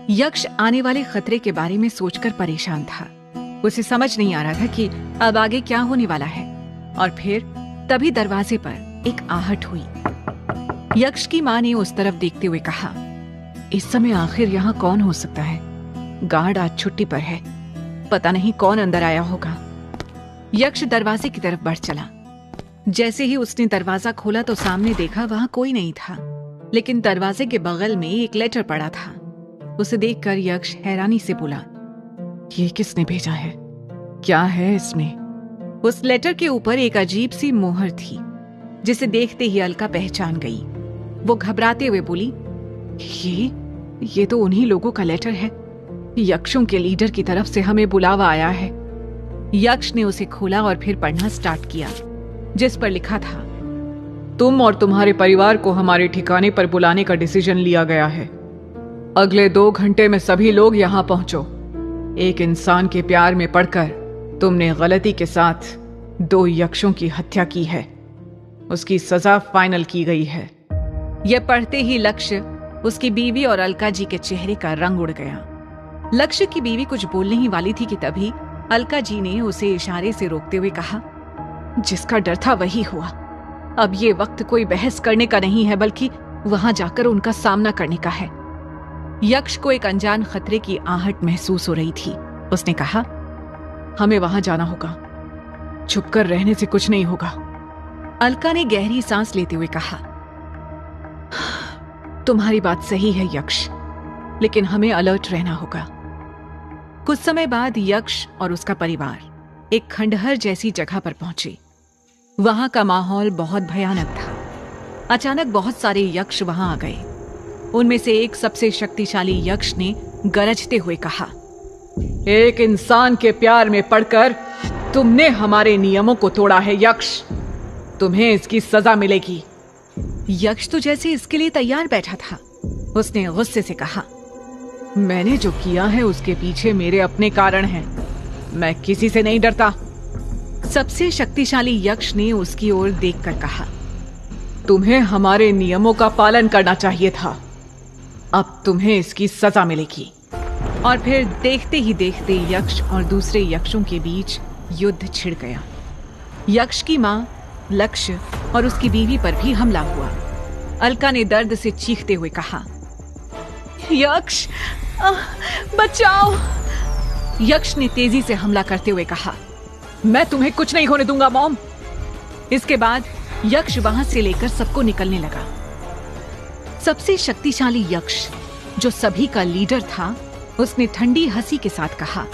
यक्ष आने वाले खतरे के बारे में सोचकर परेशान था। उसे समझ नहीं आ रहा था कि अब आगे क्या होने वाला है। और फिर तभी दरवाजे पर एक आहट हुई। यक्ष की माँ ने उस तरफ देखते हुए कहा, इस समय आखिर यहाँ कौन हो सकता है? गार्ड आज छुट्टी पर है, पता नहीं कौन अंदर आया होगा। यक्ष दरवाजे की तरफ बढ़ चला। जैसे ही उसने दरवाजा खोला तो सामने देखा वहां कोई नहीं था, लेकिन दरवाजे के बगल में एक लेटर पड़ा था। उसे देखकर यक्ष हैरानी से बोला, ये किसने भेजा है? क्या है इसमें? उस लेटर के ऊपर एक अजीब सी मोहर थी, जिसे देखते ही अलका पहचान गई। वो घबराते हुए बोली, ये तो उन्हीं लोगों का लेटर है। यक्षों के लीडर की तरफ से हमें बुलावा आया है। यक्ष ने उसे खोला और फिर पढ़ना स्टार्ट किया, जिस पर लिखा था, तुम और तुम्हारे परिवार को हमारे ठिकाने पर बुलाने का डिसीजन लिया गया है। अगले 2 घंटे में सभी लोग यहां पहुंचो। एक इंसान के प्यार में पड़कर तुमने गलती के साथ 2 यक्षों की हत्या की है। उसकी सजा फाइनल की गई है। यह पढ़ते ही लक्ष्य, उसकी बीवी और अलका जी के चेहरे का रंग उड़ गया। लक्ष्य की बीवी कुछ बोलने ही वाली थी कि तभी अलका जी ने उसे इशारे से रोकते हुए कहा, जिसका डर था वही हुआ। अब ये वक्त कोई बहस करने का नहीं है, बल्कि वहां जाकर उनका सामना करने का है। यक्ष को एक अनजान खतरे की आहट महसूस हो रही थी। उसने कहा, हमें वहां जाना होगा। छुपकर रहने से कुछ नहीं होगा। अलका ने गहरी सांस लेते हुए कहा, तुम्हारी बात सही है यक्ष, लेकिन हमें अलर्ट रहना होगा। कुछ समय बाद यक्ष और उसका परिवार एक खंडहर जैसी जगह पर पहुंचे। वहां का माहौल बहुत भयानक था। अचानक बहुत सारे यक्ष वहां आ गए। उनमें से एक सबसे शक्तिशाली यक्ष ने गरजते हुए कहा, एक इंसान के प्यार में पड़कर तुमने हमारे नियमों को तोड़ा है यक्ष। तुम्हें इसकी सजा मिलेगी। यक्ष तो जैसे इसके लिए तैयार बैठा था। उसने गुस्से से कहा, मैंने जो किया है उसके पीछे मेरे अपने कारण हैं। मैं किसी से नहीं डरता। सबसे शक्तिशाली यक्ष ने उसकी ओर देखकर कहा, तुम्हें हमारे नियमों का पालन करना चाहिए था। अब तुम्हें इसकी सजा मिलेगी। और फिर देखते ही देखते यक्ष और दूसरे यक्षों के बीच युद्ध छिड़ गया। यक्ष की मां, लक्ष्य और उसकी बीवी पर भी हमला हुआ। अलका ने दर्द से चीखते हुए कहा, यक्ष बचाओ। यक्ष ने तेजी से हमला करते हुए कहा, मैं तुम्हें कुछ नहीं होने दूंगा मॉम। इसके बाद यक्ष वहां से लेकर सबको निकलने लगा। सबसे शक्तिशाली यक्ष, जो सभी का लीडर था, उसने ठंडी हंसी के साथ कहा,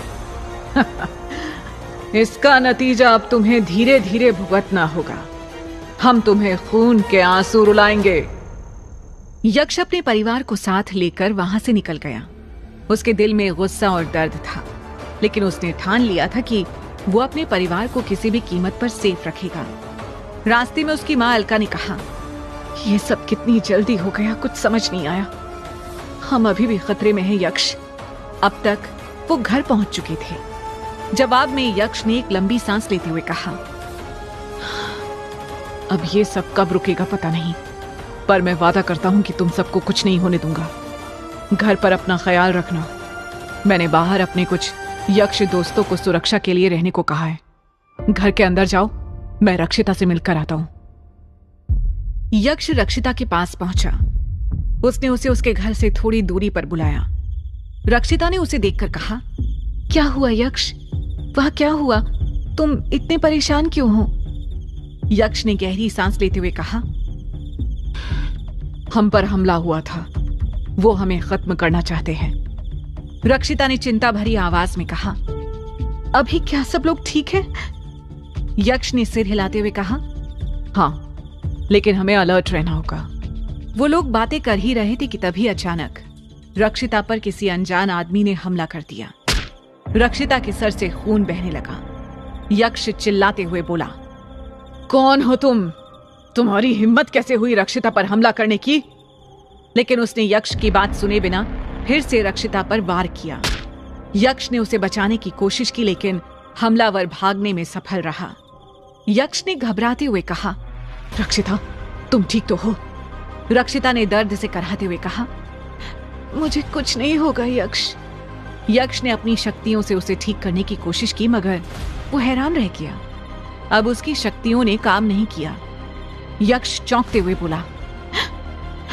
इसका नतीजा अब तुम्हें धीरे धीरे भुगतना होगा। हम तुम्हें खून के आंसू रुलाएंगे। यक्ष अपने परिवार को साथ लेकर वहां से निकल गया। उसके दिल में गुस्सा और दर्द था, लेकिन उसने ठान लिया था कि वो अपने परिवार को किसी भी कीमत पर सेफ रखेगा। रास्ते में उसकी मां अलका ने कहा, ये सब कितनी जल्दी हो गया, कुछ समझ नहीं आया। हम अभी भी खतरे में हैं यक्ष। अब तक वो घर पहुंच चुके थे। जवाब में यक्ष ने एक लंबी सांस लेते हुए कहा, अब ये सब कब रुकेगा पता नहीं, पर मैं वादा करता हूं कि तुम सबको कुछ नहीं होने दूंगा। घर पर अपना ख्याल रखना। मैंने बाहर अपने कुछ यक्ष दोस्तों को सुरक्षा के लिए रहने को कहा है। घर के अंदर जाओ, मैं रक्षिता से मिलकर आता हूं। यक्ष रक्षिता के पास पहुंचा। उसने उसे उसके घर से थोड़ी दूरी पर बुलाया। रक्षिता ने उसे देखकर कहा, क्या हुआ यक्ष? वह क्या हुआ? तुम इतने परेशान क्यों हो? यक्ष ने गहरी सांस लेते हुए कहा, हम पर हमला हुआ था। वो हमें खत्म करना चाहते हैं। रक्षिता ने चिंता भरी आवाज में कहा, अभी क्या सब लोग ठीक हैं? यक्ष ने सिर हिलाते हुए कहा, हाँ, लेकिन हमें अलर्ट रहना होगा। वो लोग बातें कर ही रहे थे कि तभी अचानक रक्षिता पर किसी अनजान आदमी ने हमला कर दिया। रक्षिता के सर से खून बहने लगा। यक्ष चिल्लाते हुए बोला, कौन हो तुम? तुम्हारी हिम्मत कैसे हुई रक्षिता पर हमला करने की? लेकिन उसने यक्ष की बात सुने बिना फिर से रक्षिता पर वार किया। यक्ष ने उसे बचाने की कोशिश की, लेकिन हमलावर भागने में सफल रहा। यक्ष ने घबराते हुए कहा, रक्षिता, तुम ठीक तो हो? रक्षिता ने दर्द से कराहते हुए कहा, मुझे कुछ नहीं होगा यक्ष। यक्ष ने अपनी शक्तियों से उसे ठीक करने की कोशिश की, मगर वो हैरान रह गया। अब उसकी शक्तियों ने काम नहीं किया। यक्ष चौंकते हुए बोला,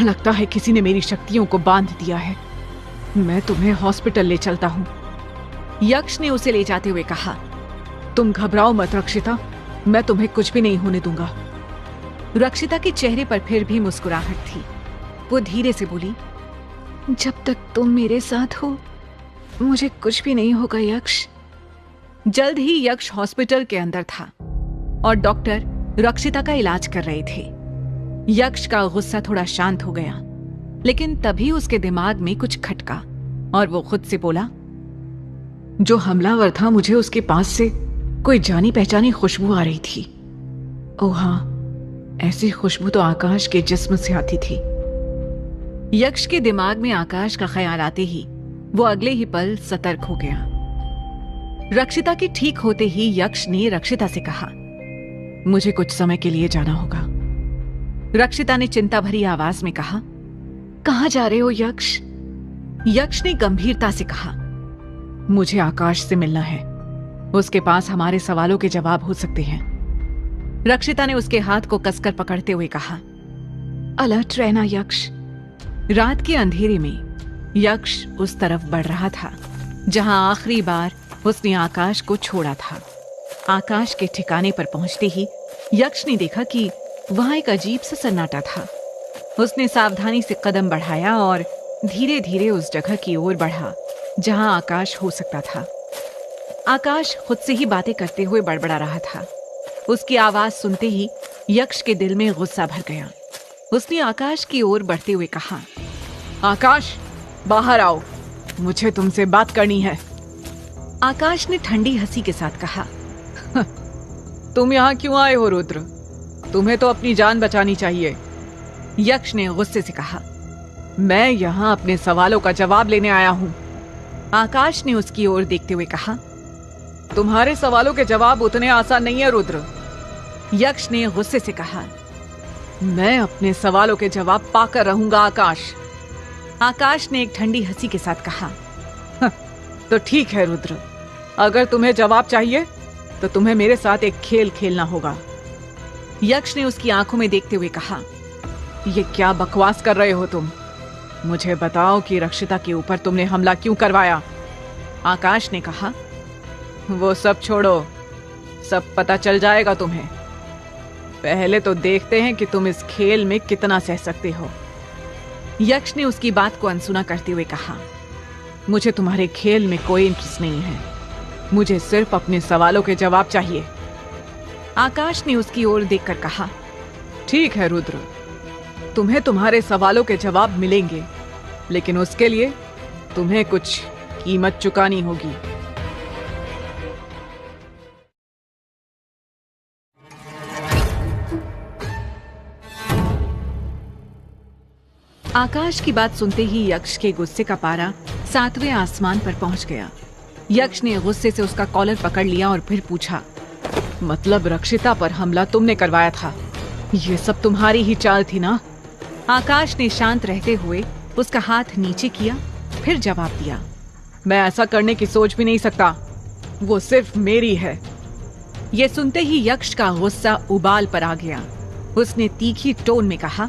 लगता है किसी ने मेरी शक्तियों को बांध दिया है। मैं तुम्हें हॉस्पिटल ले चलता हूं। यक्ष ने उसे ले जाते हुए कहा, तुम घबराओ मत रक्षिता, मैं तुम्हें कुछ भी नहीं होने दूंगा। रक्षिता के चेहरे पर फिर भी मुस्कुराहट थी। वो धीरे से बोली, जब तक तुम मेरे साथ हो मुझे कुछ भी नहीं होगा यक्ष। जल्द ही यक्ष हॉस्पिटल के अंदर था और डॉक्टर रक्षिता का इलाज कर रहे थे। यक्ष का गुस्सा थोड़ा शांत हो गया, लेकिन तभी उसके दिमाग में कुछ खटका और वो खुद से बोला, जो हमलावर था मुझे उसके पास से कोई जानी पहचानी खुशबू आ रही थी। ओह हाँ, ऐसी खुशबू तो आकाश के जिस्म से आती थी। यक्ष के दिमाग में आकाश का ख्याल आते ही वो अगले ही पल सतर्क हो गया। रक्षिता के ठीक होते ही यक्ष ने रक्षिता से कहा, मुझे कुछ समय के लिए जाना होगा। रक्षिता ने चिंता भरी आवाज में कहा, कहां जा रहे हो यक्ष? यक्ष ने गंभीरता से कहा, मुझे आकाश से मिलना है। उसके पास हमारे सवालों के जवाब हो सकते हैं। रक्षिता ने उसके हाथ को कसकर पकड़ते हुए कहा, अलर्ट रहना यक्ष। रात के अंधेरे में यक्ष उस तरफ बढ़ रहा था जहां आखिरी बार उसने आकाश को छोड़ा था। आकाश के ठिकाने पर पहुंचते ही यक्ष ने देखा कि वहां एक अजीब सा सन्नाटा था। उसने सावधानी से कदम बढ़ाया और धीरे धीरे उस जगह की ओर बढ़ा जहां आकाश हो सकता था। आकाश खुद से ही बातें करते हुए बड़बड़ा रहा था। उसकी आवाज सुनते ही यक्ष के दिल में गुस्सा भर गया। उसने आकाश की ओर बढ़ते हुए कहा, आकाश बाहर आओ, मुझे तुमसे बात करनी है। आकाश ने ठंडी हंसी के साथ कहा, तुम यहां क्यों आए हो रुद्र? तुम्हें तो अपनी जान बचानी चाहिए। यक्ष ने गुस्से से कहा, मैं यहां अपने सवालों का जवाब लेने आया हूं। आकाश ने उसकी ओर देखते हुए कहा, तुम्हारे सवालों के जवाब उतने आसान नहीं है रुद्र। यक्ष ने गुस्से से कहा, मैं अपने सवालों के जवाब पाकर रहूंगा आकाश। आकाश ने एक ठंडी हंसी के साथ कहा, तो ठीक है रुद्र, अगर तुम्हें जवाब चाहिए तो तुम्हें मेरे साथ एक खेल खेलना होगा। यक्ष ने उसकी आंखों में देखते हुए कहा, ये क्या बकवास कर रहे हो तुम? मुझे बताओ कि रक्षिता के ऊपर तुमने हमला क्यों करवाया? आकाश ने कहा, वो सब छोड़ो, सब पता चल जाएगा तुम्हें। पहले तो देखते हैं कि तुम इस खेल में कितना सह सकते हो। यक्ष ने उसकी बात को अनसुना करते हुए कहा, मुझे तुम्हारे खेल में कोई इंटरेस्ट नहीं है, मुझे सिर्फ अपने सवालों के जवाब चाहिए। आकाश ने उसकी ओर देखकर कहा, ठीक है रुद्र, तुम्हें तुम्हारे सवालों के जवाब मिलेंगे, लेकिन उसके लिए तुम्हें कुछ कीमत चुकानी होगी। आकाश की बात सुनते ही यक्ष के गुस्से का पारा 7वें आसमान पर पहुंच गया। यक्ष ने गुस्से से उसका कॉलर पकड़ लिया और फिर पूछा, मतलब रक्षिता पर हमला तुमने करवाया था? ये सब तुम्हारी ही चाल थी ना? आकाश ने शांत रहते हुए उसका हाथ नीचे किया, फिर जवाब दिया, मैं ऐसा करने की सोच भी नहीं सकता, वो सिर्फ मेरी है। यह सुनते ही यक्ष का गुस्सा उबाल पर आ गया। उसने तीखी टोन में कहा,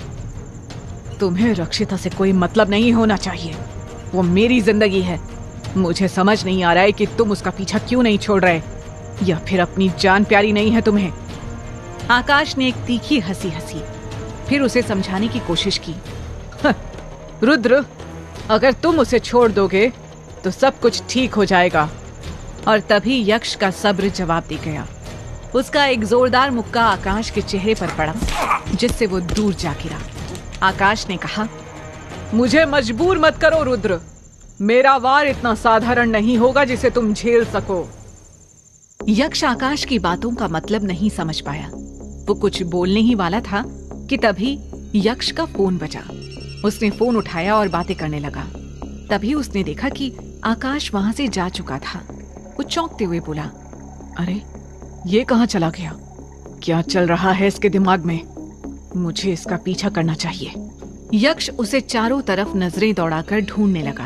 तुम्हें रक्षिता से कोई मतलब नहीं होना चाहिए, वो मेरी जिंदगी है। मुझे समझ नहीं आ रहा है कि तुम उसका पीछा क्यों नहीं छोड़ रहे, या फिर अपनी जान प्यारी नहीं है तुम्हें? आकाश ने एक तीखी हंसी हंसी, फिर उसे समझाने की कोशिश की, रुद्र, अगर तुम उसे छोड़ दोगे तो सब कुछ ठीक हो जाएगा। और तभी यक्ष का सब्र जवाब दे गया। उसका एक जोरदार मुक्का आकाश के चेहरे पर पड़ा, जिससे वो दूर जा गिरा। आकाश ने कहा, मुझे मजबूर मत करो रुद्र, मेरा वार इतना साधारण नहीं होगा जिसे तुम झेल सको। यक्ष आकाश की बातों का मतलब नहीं समझ पाया। वो कुछ बोलने ही वाला था कि तभी यक्ष का फोन बजा। उसने फोन उठाया और बातें करने लगा। तभी उसने देखा कि आकाश वहां से जा चुका था। वो चौंकते हुए बोला, अरे ये कहां चला गया? क्या चल रहा है इसके दिमाग में? मुझे इसका पीछा करना चाहिए। यक्ष उसे चारों तरफ नजरें दौड़ाकर ढूंढने लगा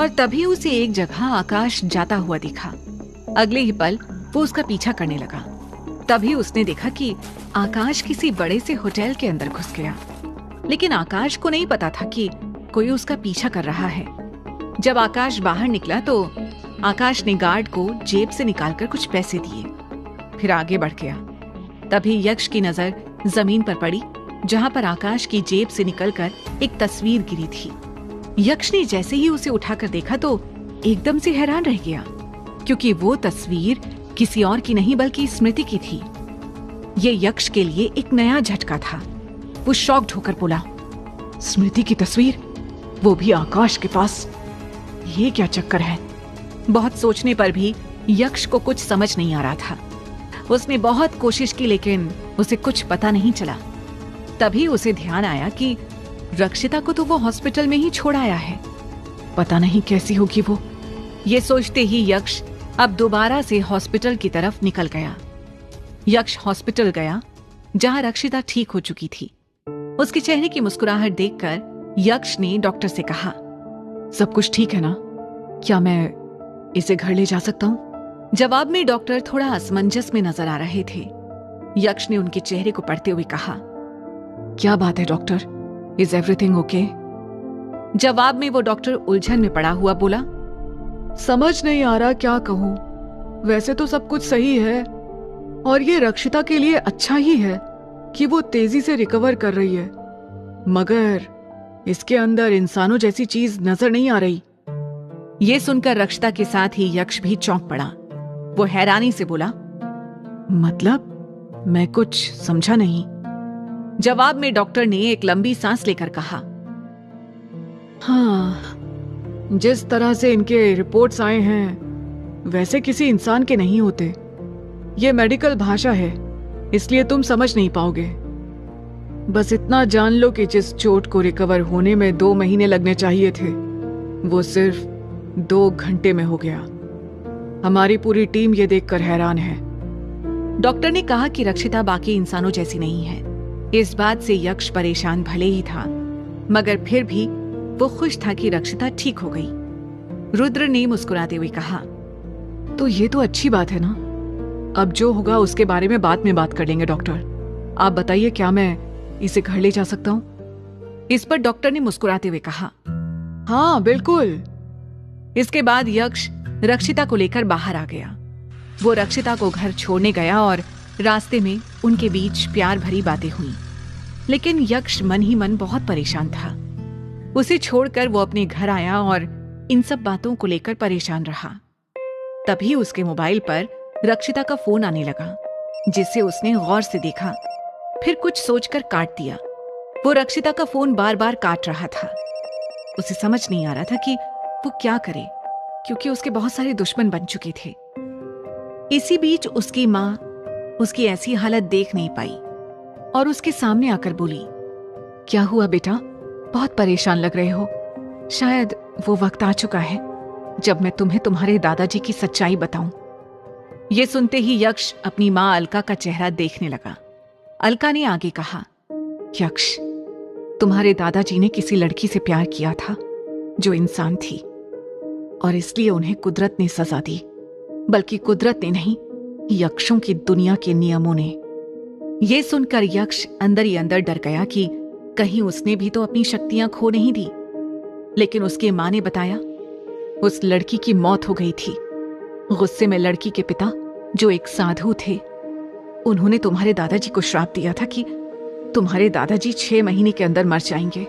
और तभी उसे एक जगह आकाश जाता हुआ दिखा। अगले ही पल वो उसका पीछा करने लगा। तभी उसने देखा कि आकाश किसी बड़े से होटल के अंदर घुस गया, लेकिन आकाश को नहीं पता था कि कोई उसका पीछा कर रहा है। जब आकाश बाहर निकला तो आकाश ने गार्ड को जेब से निकालकर कुछ पैसे दिए, फिर आगे बढ़ गया। तभी यक्ष की नजर जमीन पर पड़ी, जहां पर आकाश की जेब से निकलकर एक तस्वीर गिरी थी। यक्ष ने जैसे ही उसे उठाकर देखा तो एकदम से हैरान रह गया, क्योंकि वो तस्वीर किसी और की नहीं बल्कि स्मृति की थी। ये यक्ष के लिए एक नया झटका था। वो शॉक्ड होकर बोला, स्मृति की तस्वीर, वो भी आकाश के पास, ये क्या चक्कर है? बहुत सोचने पर भी यक्ष को कुछ समझ नहीं आ रहा था। उसने बहुत कोशिश की लेकिन उसे कुछ पता नहीं चला। तभी उसे ध्यान आया कि रक्षिता को तो वो हॉस्पिटल में ही छोड़ आया है, पता नहीं कैसी होगी वो। ये सोचते ही यक्ष अब दोबारा से हॉस्पिटल की तरफ निकल गया। यक्ष हॉस्पिटल गया जहां रक्षिता ठीक हो चुकी थी। उसके चेहरे की मुस्कुराहट देखकर यक्ष ने डॉक्टर से कहा, सब कुछ ठीक है ना? क्या मैं इसे घर ले जा सकता हूँ? जवाब में डॉक्टर थोड़ा असमंजस में नजर आ रहे थे। यक्ष ने उनके चेहरे को पढ़ते हुए कहा, क्या बात है डॉक्टर, इज एवरीथिंग ओके? जवाब में वो डॉक्टर उलझन में पड़ा हुआ बोला, समझ नहीं आ रहा क्या कहूं। वैसे तो सब कुछ सही है और ये रक्षिता के लिए अच्छा ही है कि वो तेजी से रिकवर कर रही है, मगर इसके अंदर इंसानों जैसी चीज नजर नहीं आ रही। ये सुनकर रक्षिता के साथ ही यक्ष भी चौंक पड़ा। वो हैरानी से बोला, मतलब? मैं कुछ समझा नहीं। जवाब में डॉक्टर ने एक लंबी सांस लेकर कहा, हाँ, जिस तरह से इनके रिपोर्ट्स आए हैं वैसे किसी इंसान के नहीं होते। ये मेडिकल भाषा है, इसलिए तुम समझ नहीं पाओगे। बस इतना जान लो कि जिस चोट को रिकवर होने में 2 महीने लगने चाहिए थे, वो सिर्फ 2 घंटे में हो गया। हमारी पूरी टीम ये देखकर हैरान है। डॉक्टर ने कहा कि रक्षिता बाकी इंसानों जैसी नहीं है। इस बात से यक्ष परेशान भले ही था, मगर फिर भी वो खुश था कि रक्षिता ठीक हो गई। रुद्र ने मुस्कुराते हुए कहा, तो ये तो अच्छी बात है ना। अब जो होगा उसके बारे में बाद में बात कर लेंगे डॉक्टर। आप बताइए, क्या मैं इसे घर ले जा सकता हूँ? इस पर डॉक्टर ने मुस्कुराते हुए कहा, हाँ बिल्कुल। इसके बाद यक्ष रक्षिता को लेकर बाहर आ गया। वो रक्षिता को घर छोड़ने गया और रास्ते में उनके बीच प्यार भरी बातें हुई, लेकिन यक्ष मन ही मन बहुत परेशान था। उसे छोड़कर वो अपने घर आया और इन सब बातों को लेकर परेशान रहा। तभी उसके मोबाइल पर रक्षिता का फोन आने लगा, जिसे उसने गौर से देखा, फिर कुछ सोचकर काट दिया। वो रक्षिता का फोन बार बार काट रहा था। उसे समझ नहीं आ रहा था कि वो क्या करे, क्योंकि उसके बहुत सारे दुश्मन बन चुके थे। इसी बीच उसकी माँ उसकी ऐसी हालत देख नहीं पाई और उसके सामने आकर बोली, क्या हुआ बेटा, बहुत परेशान लग रहे हो। शायद वो वक्त आ चुका है जब मैं तुम्हें तुम्हारे दादाजी की सच्चाई बताऊं। ये सुनते ही यक्ष अपनी माँ अलका का चेहरा देखने लगा। अलका ने आगे कहा, यक्ष, तुम्हारे दादाजी ने किसी लड़की से प्यार किया था जो इंसान थी, और इसलिए उन्हें कुदरत ने सजा दी। बल्कि कुदरत ने नहीं, यक्षों की दुनिया के नियमों ने। यह सुनकर यक्ष अंदर ही अंदर डर गया कि कहीं उसने भी तो अपनी शक्तियां खो नहीं दी। लेकिन उसकी मां ने बताया उस लड़की की मौत हो गई थी। गुस्से में लड़की के पिता, जो एक साधु थे, उन्होंने तुम्हारे दादाजी को श्राप दिया था कि तुम्हारे दादाजी 6 महीने के अंदर मर जाएंगे।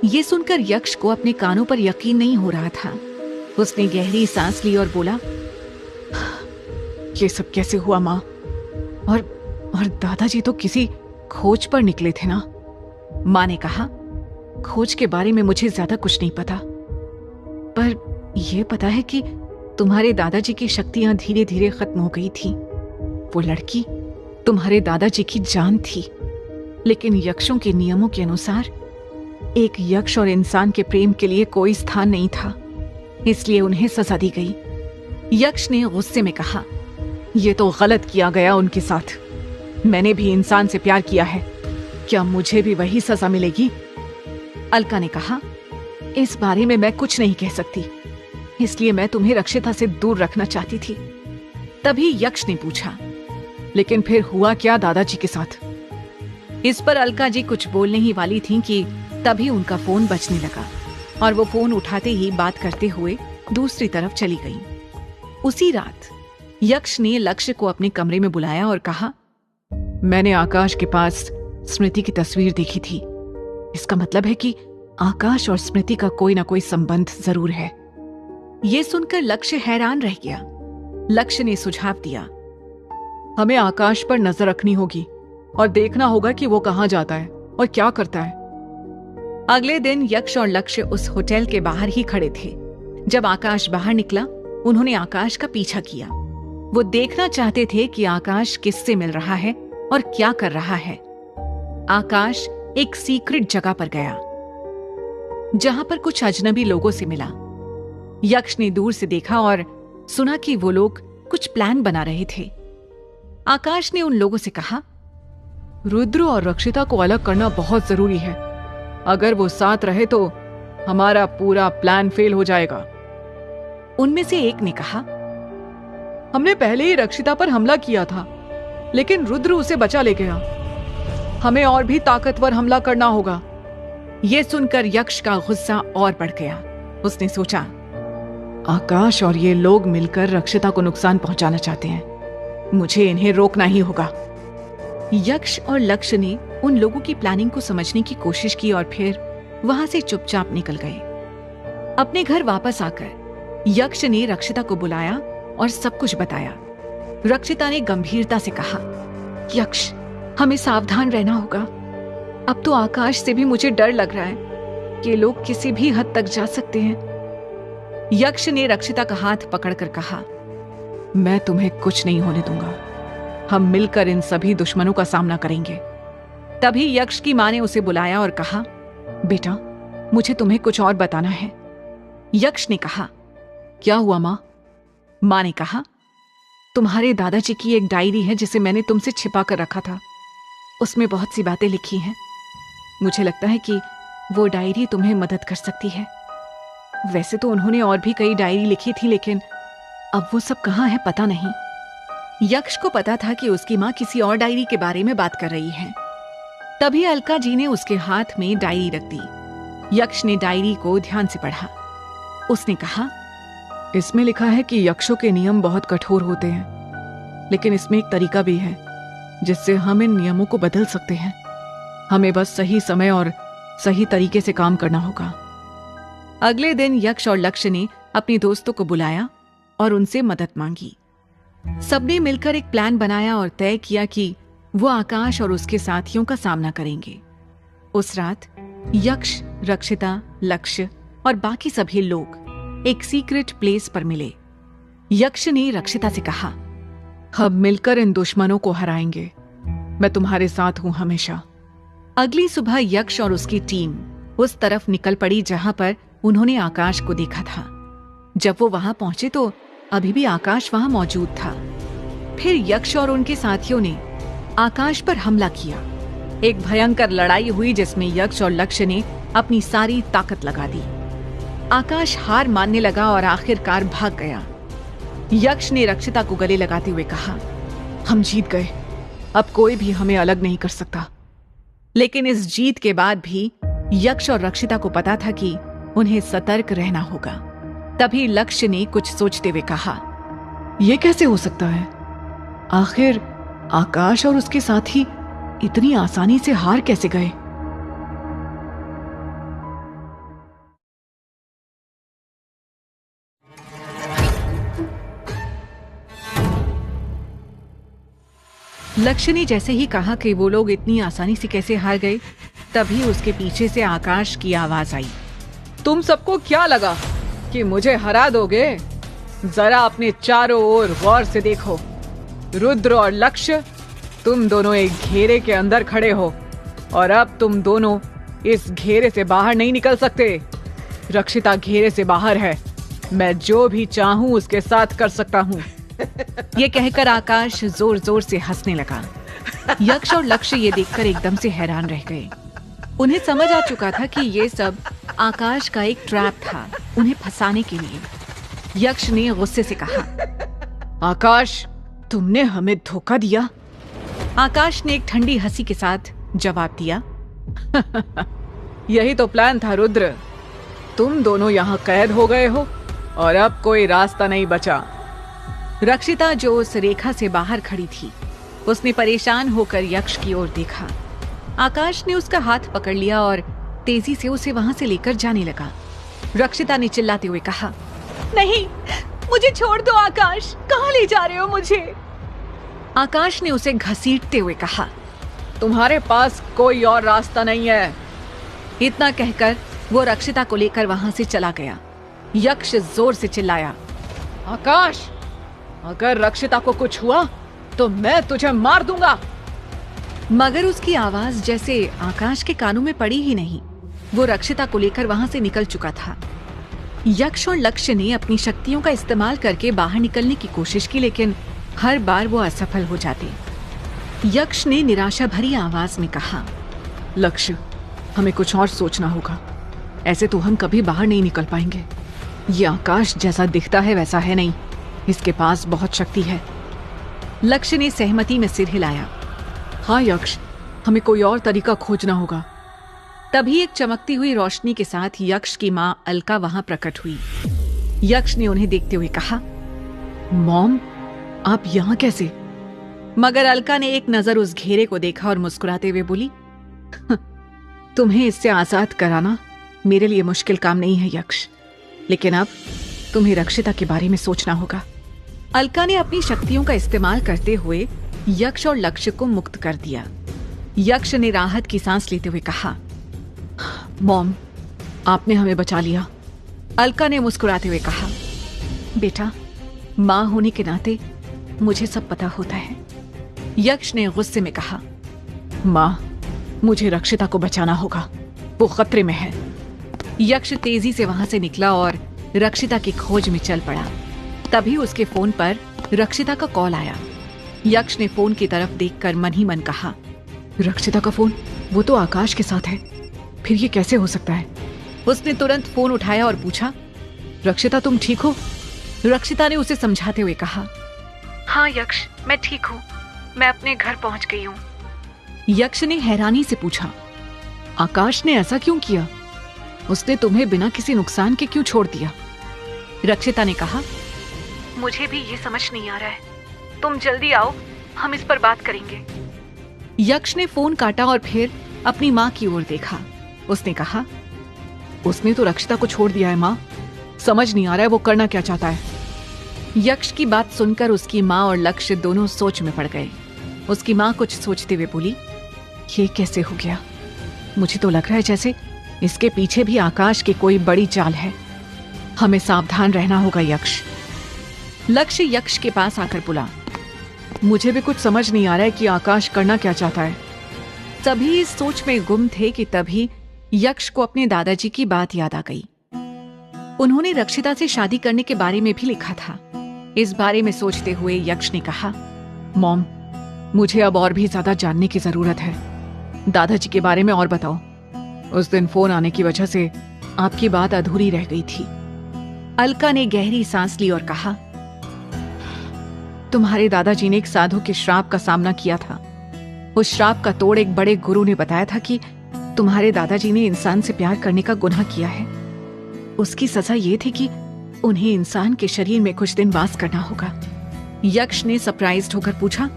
ये सुनकर यक्ष को अपने कानों पर यकीन नहीं हो रहा था। उसने गहरी सांस ली और बोला, ये सब कैसे हुआ मां? और दादाजी तो किसी खोज पर निकले थे ना? मां ने कहा, खोज के बारे में मुझे ज्यादा कुछ नहीं पता, पर यह पता है कि तुम्हारे दादाजी की शक्तियां धीरे धीरे खत्म हो गई थी। वो लड़की तुम्हारे दादाजी की जान थी, लेकिन यक्षों के नियमों के अनुसार एक यक्ष और इंसान के प्रेम के लिए कोई स्थान नहीं था, इसलिए उन्हें सजा दी गई। यक्ष ने गुस्से में कहा, यह तो गलत किया गया उनके साथ। मैंने भी इंसान से प्यार किया है, क्या मुझे भी वही सजा मिलेगी? अलका ने कहा, इस बारे में मैं कुछ नहीं कह सकती, इसलिए मैं तुम्हें रक्षिता से दूर रखना चाहती थी। तभी यक्ष ने पूछा, लेकिन फिर हुआ क्या दादाजी के साथ? इस पर अलका जी कुछ बोलने ही वाली थीं कि तभी उनका फोन बजने लगा और वो फोन उठाते ही बात करते हुए दूसरी तरफ चली गई। उसी रात यक्ष ने लक्ष्य को अपने कमरे में बुलाया और कहा, मैंने आकाश के पास स्मृति की तस्वीर देखी थी। इसका मतलब है कि आकाश और स्मृति का कोई ना कोई संबंध जरूर है। यह सुनकर लक्ष्य हैरान रह गया। लक्ष्य ने सुझाव दिया, हमें आकाश पर नजर रखनी होगी और देखना होगा कि वो कहां जाता है और क्या करता है। अगले दिन यक्ष और लक्ष्य उस होटल के बाहर ही खड़े थे। जब आकाश बाहर निकला, उन्होंने आकाश का पीछा किया। वो देखना चाहते थे कि आकाश किससे मिल रहा है और क्या कर रहा है। आकाश एक सीक्रेट जगह पर गया जहां पर कुछ अजनबी लोगों से मिला। यक्ष ने दूर से देखा और सुना कि वो लोग कुछ प्लान बना रहे थे। आकाश ने उन लोगों से कहा, रुद्र और रक्षिता को अलग करना बहुत जरूरी है। अगर वो साथ रहे तो हमारा पूरा प्लान फेल हो जाएगा। उनमें से एक ने कहा, हमने पहले ही रक्षिता पर हमला किया था, लेकिन रुद्र उसे बचा ले गया। हमें और भी ताकतवर हमला करना होगा। यह सुनकर यक्ष का गुस्सा और बढ़ गया। उसने सोचा, आकाश और ये लोग मिलकर रक्षिता को नुकसान पहुंचाना चाहते हैं। मुझे इन्हें रोकना ही होगा। यक्ष और लक्ष्य ने उन लोगों की प्लानिंग को समझने की कोशिश की और फिर वहां से चुपचाप निकल गए। अपने घर वापस आकर यक्ष ने रक्षिता को बुलाया और सब कुछ बताया। रक्षिता ने गंभीरता से कहा, यक्ष, हमें सावधान रहना होगा। अब तो आकाश से भी मुझे डर लग रहा है। ये लोग किसी भी हद तक जा सकते हैं। यक्ष ने रक्षिता का हाथ पकड़कर कहा, मैं तुम्हें कुछ नहीं होने दूंगा। हम मिलकर इन सभी दुश्मनों का सामना करेंगे। तभी यक्ष की मां ने उसे बुलाया और कहा, बेटा, मुझे तुम्हें कुछ और बताना है। यक्ष ने कहा, क्या हुआ मां? मां ने कहा, तुम्हारे दादाजी की एक डायरी है जिसे मैंने तुमसे छिपा कर रखा था। उसमें बहुत सी बातें लिखी हैं। मुझे लगता है कि वो डायरी तुम्हें मदद कर सकती है। वैसे तो उन्होंने और भी कई डायरी लिखी थी, लेकिन अब वो सब कहाँ है पता नहीं। यक्ष को पता था कि उसकी मां किसी और डायरी के बारे में बात कर रही है। तभी अलका जी ने उसके हाथ में डायरी रख दी। यक्ष ने डायरी को ध्यान से पढ़ा। उसने कहा, इसमें लिखा है कि यक्षों के नियम बहुत कठोर होते हैं, लेकिन इसमें एक तरीका भी है जिससे हम इन नियमों को बदल सकते हैं। हमें बस सही समय और सही तरीके से काम करना होगा। अगले दिन यक्ष और लक्ष्य ने अपने दोस्तों को बुलाया और उनसे मदद मांगी। सबने मिलकर एक प्लान बनाया और तय किया कि वो आकाश और उसके साथियों का सामना करेंगे। उस रात यक्ष, रक्षिता, लक्ष्य और बाकी सभी लोग एक सीक्रेट प्लेस पर मिले। यक्ष ने रक्षिता से कहा, हम मिलकर इन दुश्मनों को हराएंगे। मैं तुम्हारे साथ हूं हमेशा। अगली सुबह यक्ष और उसकी टीम उस तरफ निकल पड़ी जहां पर उन्होंने आकाश को देखा था। जब वो वहां पहुंचे तो अभी भी आकाश वहां मौजूद था। फिर यक्ष और उनके साथियों ने आकाश पर हमला किया। एक भयंकर लड़ाई हुई जिसमें यक्ष और लक्ष्य ने अपनी सारी ताकत लगा दी। आकाश हार मानने लगा और आखिरकार भाग गया। यक्ष ने रक्षिता को गले लगाते हुए कहा, हम जीत गए। अब कोई भी हमें अलग नहीं कर सकता। लेकिन इस जीत के बाद भी यक्ष और रक्षिता को पता था कि उन्हें सतर्क रहना होगा। तभी लक्ष्य ने कुछ सोचते हुए कहा, यह कैसे हो सकता है? आखिर आकाश और उसके साथी इतनी आसानी से हार कैसे गए? लक्ष्य ने जैसे ही कहा कि वो लोग इतनी आसानी से कैसे हार गए, तभी उसके पीछे से आकाश की आवाज आई, तुम सबको क्या लगा कि मुझे हरा दोगे? जरा अपने चारों ओर गौर से देखो। रुद्र और लक्ष्य, तुम दोनों एक घेरे के अंदर खड़े हो और अब तुम दोनों इस घेरे से बाहर नहीं निकल सकते। रक्षिता घेरे से बाहर है। मैं जो भी चाहूं उसके साथ कर सकता हूं। ये कहकर आकाश जोर जोर से हंसने लगा। यक्ष और लक्ष्य ये देखकर एकदम से हैरान रह गए। उन्हें समझ आ चुका था कि ये सब आकाश का एक ट्रैप था, उन्हें फंसाने के लिए। यक्ष ने गुस्से से कहा, आकाश, तुमने हमें धोखा दिया। आकाश ने एक ठंडी हंसी के साथ जवाब दिया, यही तो प्लान था रुद्र। तुम दोनों यहाँ कैद हो गए हो और अब कोई रास्ता नहीं बचा। रक्षिता, जो उस रेखा से बाहर खड़ी थी, उसने परेशान होकर यक्ष की ओर देखा। आकाश ने उसका हाथ पकड़ लिया और तेजी से उसे वहां से लेकर जाने लगा। रक्षिता ने चिल्लाते हुए कहा, नहीं, मुझे छोड़ दो आकाश, कहाँ ले जा रहे हो मुझे? आकाश ने उसे घसीटते हुए कहा, तुम्हारे पास कोई और रास्ता नहीं है। इतना कहकर वो रक्षिता को लेकर वहां से चला गया। यक्ष जोर से चिल्लाया, आकाश, अगर रक्षिता को कुछ हुआ तो मैं तुझे मार दूंगा। मगर उसकी आवाज जैसे आकाश के कानों में पड़ी ही नहीं। वो रक्षिता को लेकर वहां से निकल चुका था। यक्ष और लक्ष्य ने अपनी शक्तियों का इस्तेमाल करके बाहर निकलने की कोशिश की, लेकिन हर बार वो असफल हो जाते। यक्ष ने निराशा भरी आवाज में कहा, लक्ष्य, हमें कुछ और सोचना होगा। ऐसे तो हम कभी बाहर नहीं निकल पाएंगे। ये आकाश जैसा दिखता है वैसा है नहीं, इसके पास बहुत शक्ति है। लक्ष्य ने सहमति में सिर हिलाया, हाँ यक्ष, हमें कोई और तरीका खोजना होगा। तभी एक चमकती हुई रोशनी के साथ यक्ष की मां अलका वहां प्रकट हुई। यक्ष ने उन्हें देखते हुए कहा, मॉम, आप यहां कैसे? मगर अलका ने एक नजर उस घेरे को देखा और मुस्कुराते हुए बोली, तुम्हें इससे आजाद कराना मेरे लिए मुश्किल काम नहीं है यक्ष, लेकिन अब तुम्हें रक्षिता के बारे में सोचना होगा। अलका ने अपनी शक्तियों का इस्तेमाल करते हुए यक्ष और लक्ष्य को मुक्त कर दिया। यक्ष ने राहत की सांस लेते हुए कहा, मॉम, आपने हमें बचा लिया। अलका ने मुस्कुराते हुए कहा, बेटा, मां होने के नाते मुझे सब पता होता है। यक्ष ने गुस्से में कहा, मां, मुझे रक्षिता को बचाना होगा, वो खतरे में है। यक्ष तेजी से वहां से निकला और रक्षिता की खोज में चल पड़ा। तभी उसके फोन पर रक्षिता का कॉल आया। यक्ष ने फोन की तरफ देखकर मन ही मन कहा, रक्षिता का फोन? वो तो आकाश के साथ है, फिर ये कैसे हो सकता है? उसने तुरंत फोन उठाया और पूछा, रक्षिता, तुम ठीक हो? रक्षिता ने उसे समझाते हुए कहा, हाँ यक्ष, मैं ठीक हूँ, मैं अपने घर पहुंच गई हूँ। यक्ष ने हैरानी से पूछा, आकाश ने ऐसा क्यों किया? उसने तुम्हें बिना किसी नुकसान के क्यों छोड़ दिया? रक्षिता ने कहा, मुझे भी ये समझ नहीं आ रहा है, तुम जल्दी आओ, हम इस पर बात करेंगे। यक्ष ने फोन काटा और फिर अपनी माँ की ओर देखा। उसने कहा, उसने तो रक्षिता को छोड़ दिया है माँ, समझ नहीं आ रहा है वो करना क्या चाहता है। यक्ष की बात सुनकर उसकी माँ और लक्ष्य दोनों सोच में पड़ गए। उसकी माँ कुछ सोचते हुए बोली, ये कैसे हो गया? मुझे तो लग रहा है जैसे इसके पीछे भी आकाश की कोई बड़ी चाल है। हमें सावधान रहना होगा यक्ष। लक्ष्य यक्ष के पास आकर बोला, मुझे भी कुछ समझ नहीं आ रहा है कि आकाश करना क्या चाहता है। सभी इस सोच में गुम थे कि तभी यक्ष को अपने दादाजी की बात याद आ गई। उन्होंने रक्षिता से शादी करने के बारे में भी लिखा था। इस बारे में सोचते हुए यक्ष ने कहा, मॉम, मुझे अब और भी ज्यादा जानने की जरूरत है। दादाजी के बारे में और बताओ। उस दिन फोन आने की वजह से आपकी बात अधूरी रह गई थी। अलका ने गहरी सांस ली और कहा, तुम्हारे दादाजी ने एक साधु के श्राप का सामना किया था। उस श्राप का तोड़ एक बड़े गुरु ने बताया था कि तुम्हारे दादाजी ने इंसान से प्यार करने का गुनाह किया है। उसकी सजा ये थी कि उन्हें इंसान के शरीर में कुछ दिन वास करना होगा। यक्ष ने सरप्राइज्ड होकर पूछा,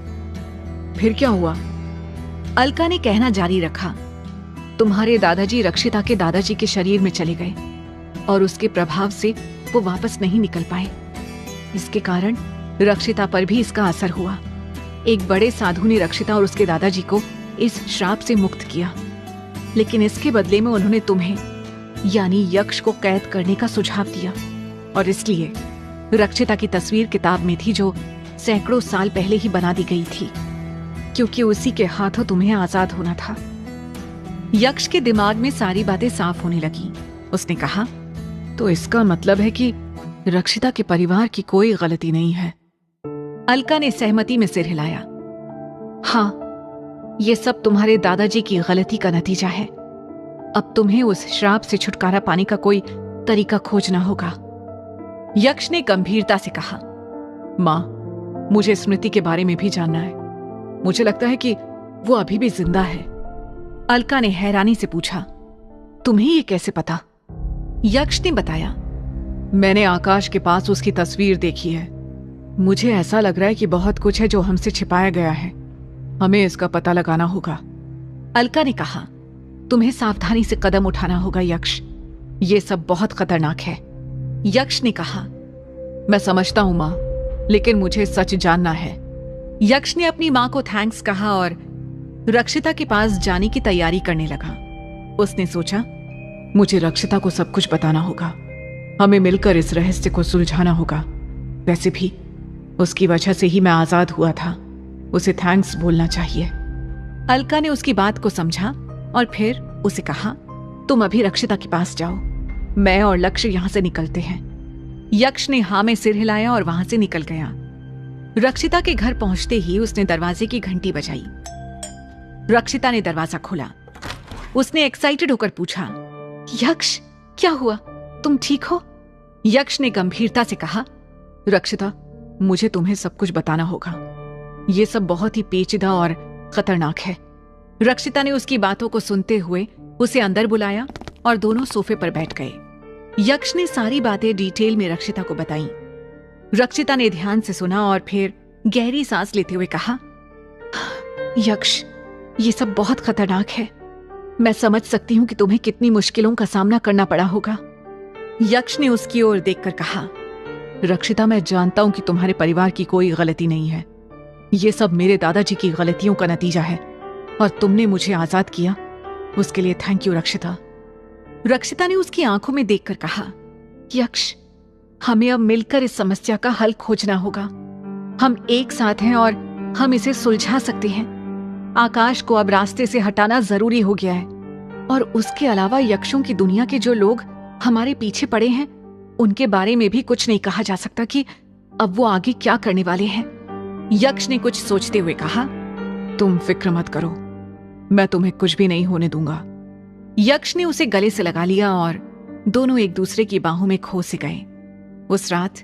फिर क्या हुआ? अलका ने कहना जारी रखा, तुम्हारे दादाजी रक्षिता के दादाजी के शरीर में चले गए और उसके प्रभाव से वो वापस नहीं निकल पाए। इसके कारण रक्षिता पर भी इसका असर हुआ। एक बड़े साधु ने रक्षिता और उसके दादाजी को इस श्राप से मुक्त किया, लेकिन इसके बदले में उन्होंने तुम्हें यानी यक्ष को कैद करने का सुझाव दिया। और इसलिए रक्षिता की तस्वीर किताब में थी जो सैकड़ों साल पहले ही बना दी गई थी, क्योंकि उसी के हाथों तुम्हें आजाद होना था। यक्ष के दिमाग में सारी बातें साफ होने लगी। उसने कहा, तो इसका मतलब है कि रक्षिता के परिवार की कोई गलती नहीं है। अलका ने सहमति में सिर हिलाया। हाँ, ये सब तुम्हारे दादाजी की गलती का नतीजा है। अब तुम्हें उस श्राप से छुटकारा पाने का कोई तरीका खोजना होगा। यक्ष ने गंभीरता से कहा, मां, मुझे स्मृति के बारे में भी जानना है। मुझे लगता है कि वो अभी भी जिंदा है। अलका ने हैरानी से पूछा, तुम्हें ये कैसे पता? यक्ष ने बताया, मैंने आकाश के पास उसकी तस्वीर देखी है। मुझे ऐसा लग रहा है कि बहुत कुछ है जो हमसे छिपाया गया है। हमें इसका पता लगाना होगा। अलका ने कहा, तुम्हें सावधानी से कदम उठाना होगा यक्ष, ये सब बहुत खतरनाक है। यक्ष ने कहा, मैं समझता हूं मां, लेकिन मुझे सच जानना है। यक्ष ने अपनी मां को थैंक्स कहा और रक्षिता के पास जाने की तैयारी करने लगा। उसने सोचा, मुझे रक्षिता को सब कुछ बताना होगा। हमें मिलकर इस रहस्य को सुलझाना होगा। वैसे भी उसकी वजह से ही मैं आजाद हुआ था। उसे थैंक्स बोलना चाहिए। अलका ने उसकी बात को समझा और फिर उसे कहा, तुम अभी रक्षिता के पास जाओ, मैं और लक्ष्य यहां से निकलते हैं। यक्ष ने हां में सिर हिलाया और वहां से निकल गया। रक्षिता के घर पहुंचते ही उसने दरवाजे की घंटी बजाई। रक्षिता ने दरवाजा खोला। उसने एक्साइटेड होकर पूछा, यक्ष, क्या हुआ? तुम ठीक हो? यक्ष ने गंभीरता से कहा, रक्षिता, मुझे तुम्हें सब कुछ बताना होगा। ये सब बहुत ही पेचीदा और खतरनाक है। रक्षिता ने उसकी बातों को सुनते हुए उसे अंदर बुलाया और दोनों सोफे पर बैठ गए। यक्ष ने सारी बातें डिटेल में रक्षिता को बताई। रक्षिता ने ध्यान से सुना और फिर गहरी सांस लेते हुए कहा, यक्ष, ये सब बहुत खतरनाक है। मैं समझ सकती हूं कि तुम्हें कितनी मुश्किलों का सामना करना पड़ा होगा। यक्ष ने उसकी ओर देखकर कहा, रक्षिता, मैं जानता हूं कि तुम्हारे परिवार की कोई गलती नहीं है। ये सब मेरे दादाजी की गलतियों का नतीजा है और तुमने मुझे आजाद किया, उसके लिए थैंक यू रक्षिता। रक्षिता ने उसकी आंखों में देखकर कहा, यक्ष, हमें अब मिलकर इस समस्या का हल खोजना होगा। हम एक साथ हैं और हम इसे सुलझा सकते हैं। आकाश को अब रास्ते से हटाना जरूरी हो गया है और उसके अलावा यक्षों की दुनिया के जो लोग हमारे पीछे पड़े हैं, उनके बारे में भी कुछ नहीं कहा जा सकता कि अब वो आगे क्या करने वाले हैं। यक्ष ने कुछ सोचते हुए कहा, तुम फिक्र मत करो, मैं तुम्हें कुछ भी नहीं होने दूंगा। यक्ष ने उसे गले से लगा लिया और दोनों एक दूसरे की बाहों में खो से गए। उस रात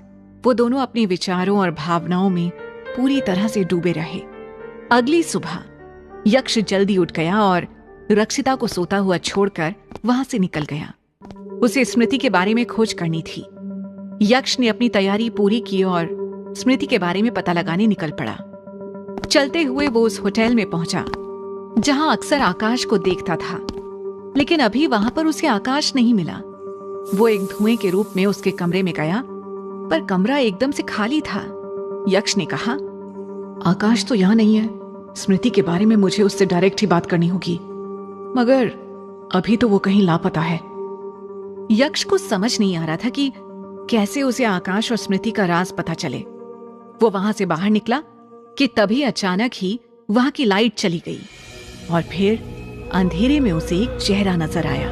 वो दोनों अपने विचारों और भावनाओं में पूरी तरह से डूबे रहे। अगली सुबह यक्ष जल्दी उठ गया और रक्षिता को सोता हुआ छोड़कर वहां से निकल गया। उसे स्मृति के बारे में खोज करनी थी। यक्ष ने अपनी तैयारी पूरी की और स्मृति के बारे में पता लगाने निकल पड़ा। चलते हुए वो उस होटल में पहुंचा जहां अक्सर आकाश को देखता था, लेकिन अभी वहां पर उसे आकाश नहीं मिला। वो एक धुएं के रूप में उसके कमरे में गया, पर कमरा एकदम से खाली था। यक्ष ने कहा, आकाश तो यहां नहीं है। स्मृति के बारे में मुझे उससे डायरेक्ट ही बात करनी होगी, मगर अभी तो वो कहीं लापता है। यक्ष को समझ नहीं आ रहा था कि कैसे उसे आकाश और स्मृति का राज पता चले। वो वहां से बाहर निकला कि तभी अचानक ही वहां की लाइट चली गई और फिर अंधेरे में उसे एक चेहरा नजर आया।